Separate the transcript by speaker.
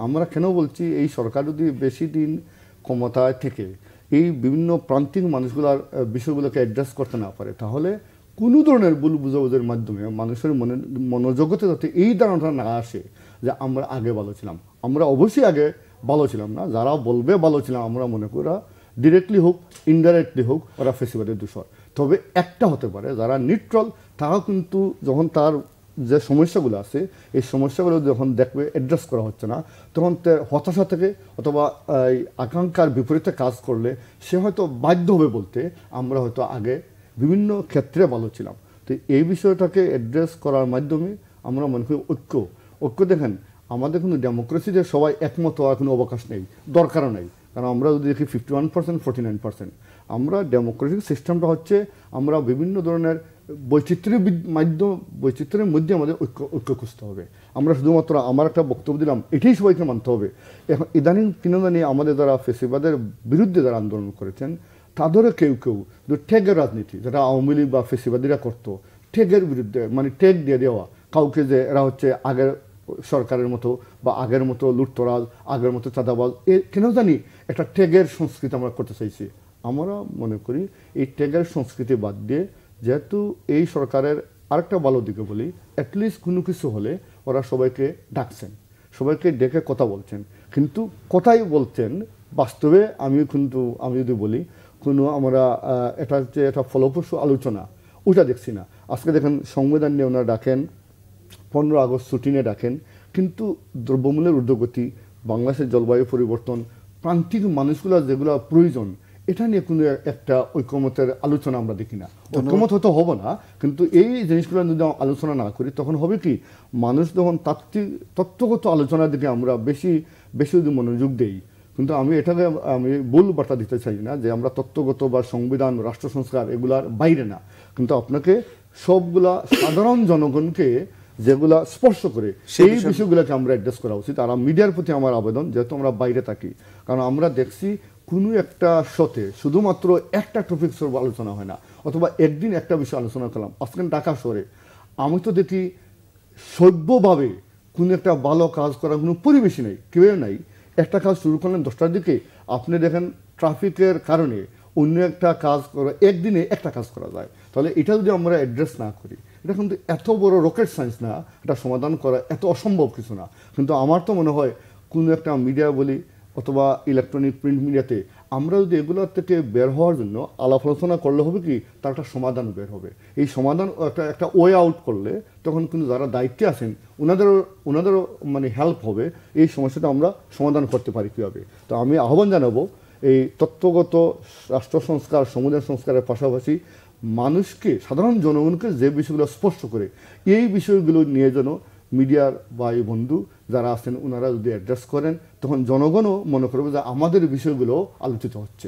Speaker 1: আমরা কেন বলছি এই সরকার যদি বেশি দিন ক্ষমতায় থেকে এই বিভিন্ন প্রান্তিক মানুষগুলোর বিষয়গুলোকে অ্যাড্রেস করতে না পারে, তাহলে কোনো ধরনের ভুল বুঝাবুঝির মাধ্যমে মানুষের মনোজগতে যাতে এই ধারণাটা না আসে যে আমরা আগে ভালো ছিলাম। আমরা অবশ্যই আগে ভালো ছিলাম না, যারা বলবে ভালো ছিলাম আমরা মনে করি ডিরেক্টলি হোক ইনডাইরেক্টলি হোক ওরা ফেসিবাদের দূষর। তবে একটা হতে পারে যারা নিউট্রাল, তারা কিন্তু যখন তার যে সমস্যাগুলো আছে এই সমস্যাগুলো যখন দেখবে অ্যাড্রেস করা হচ্ছে না, তখন হতাশা থেকে অথবা এই আকাঙ্ক্ষার বিপরীতে কাজ করলে সে হয়তো বাধ্য হবে বলতে আমরা হয়তো আগে বিভিন্ন ক্ষেত্রে ভালো ছিলাম। তো এই বিষয়টাকে অ্যাড্রেস করার মাধ্যমে আমরা মনে করি ঐক্য দেখেন, আমাদের কোনো ডেমোক্রেসিতে সবাই একমত হওয়ার কোনো অবকাশ নেই, দরকারও নেই। কারণ আমরা যদি দেখি 51%, 49%, আমরা ডেমোক্রেটিক সিস্টেমটা হচ্ছে আমরা বিভিন্ন ধরনের বৈচিত্র্যের মধ্যে আমাদের ঐক্য খুঁজতে হবে। আমরা শুধুমাত্র আমার একটা বক্তব্য দিলাম এটাই সবাইকে মানতে হবে। এখন ইদানিং কিনদানি আমাদের যারা ফেসিবাদের বিরুদ্ধে যারা আন্দোলন করেছেন তাদেরও কেউ ঠেগের রাজনীতি, যেটা আওয়ামী লীগ বা ফেসিবাদীরা করতো, ঠেগের বিরুদ্ধে মানে ঠেক দিয়ে দেওয়া কাউকে, যে এরা হচ্ছে আগের সরকারের মতো বা আগের মতো লুটতরাজ, আগের মতো চাঁদাবাজ, কেন জানি একটা ঠেগের সংস্কৃতি আমরা করতে চাইছি। আমরা মনে করি এই ঠেগের সংস্কৃতি বাদ দিয়ে, যেহেতু এই সরকারের আরেকটা ভালো দিকে বলি, অ্যাটলিস্ট কোনো কিছু হলে ওরা সবাইকে ডাকছেন, সবাইকে ডেকে কথা বলছেন, কিন্তু কথাই বলছেন বাস্তবে আমি যদি বলি কোনো আমরা এটা হচ্ছে একটা ফলপ্রসূ আলোচনা ওইটা দেখছি না। আজকে দেখেন সংবিধান নিয়ে ওনারা ডাকেন, 15 আগস্ট ছুটি নিয়ে ডাকেন, কিন্তু দ্রব্যমূল্যের ঊর্ধ্বগতি, বাংলাদেশের জলবায়ু পরিবর্তন, প্রান্তিক মানুষগুলো যেগুলো প্রয়োজন, এটা নিয়ে কোনো একটা ঐকমত্যের আলোচনা আমরা দেখি না। ঐকমত হয়তো হবো না, কিন্তু এই জিনিসগুলো যদি আলোচনা না করি তখন হবে কি, মানুষ যখন তত্ত্বগত আলোচনার দিকে আমরা বেশি যদি মনোযোগ দেই, কিন্তু আমি ভুল বার্তা দিতে চাই না যে আমরা তত্ত্বগত বা সংবিধান, রাষ্ট্র সংস্কার এগুলার বাইরে না, কিন্তু আপনাকে সবগুলা সাধারণ জনগণকে যেগুলা স্পর্শ করে সেই বিষয়গুলোকে আমরা অ্যাড্রেস করা উচিত। আর মিডিয়ার প্রতি আমার আবেদন, যেহেতু আমরা বাইরে থাকি, কারণ আমরা দেখছি কোনো একটা শোতে শুধুমাত্র একটা টপিক আলোচনা হয় না, অথবা একদিন একটা বিষয় আলোচনা করলাম। আজকে ঢাকা শহরে আমি তো দেখি সভ্যভাবে কোনো একটা ভালো কাজ করার কোনো পরিবেশই নেই, কেউ নাই। একটা কাজ শুরু করলেন 10টার দিকে, আপনি দেখেন ট্রাফিকের কারণে অন্য একটা কাজ করা, একদিনে একটা কাজ করা যায়। তাহলে এটা যদি আমরা অ্যাড্রেস না করি, এটা কিন্তু এত বড় রকেট সায়েন্স না, এটা সমাধান করা এত অসম্ভব কিছু না। কিন্তু আমার তো মনে হয় কোনো একটা মিডিয়া বলি অথবা ইলেকট্রনিক প্রিন্ট মিডিয়াতে আমরা যদি এগুলোর থেকে বের হওয়ার জন্য আলাপ আলোচনা করলে হবে কি, তার একটা সমাধান বের হবে। এই সমাধান একটা ওয়ে আউট করলে তখন কিন্তু যারা দায়িত্বে আছেন ওনাদেরও মানে হেল্প হবে এই সমস্যাটা আমরা সমাধান করতে পারি কীভাবে। তো আমি আহ্বান জানাবো এই তত্ত্বগত রাষ্ট্র সংস্কার, সংবিধান সংস্কারের পাশাপাশি মানুষকে, সাধারণ জনগণকে যে বিষয়গুলো স্পর্শ করে এই বিষয়গুলো নিয়ে যেন মিডিয়ার বা এই বন্ধু যারা আছেন ওনারা যদি অ্যাড্রেস করেন, তখন জনগণও মনে করবে যে আমাদের বিষয়গুলো আলোচিত হচ্ছে।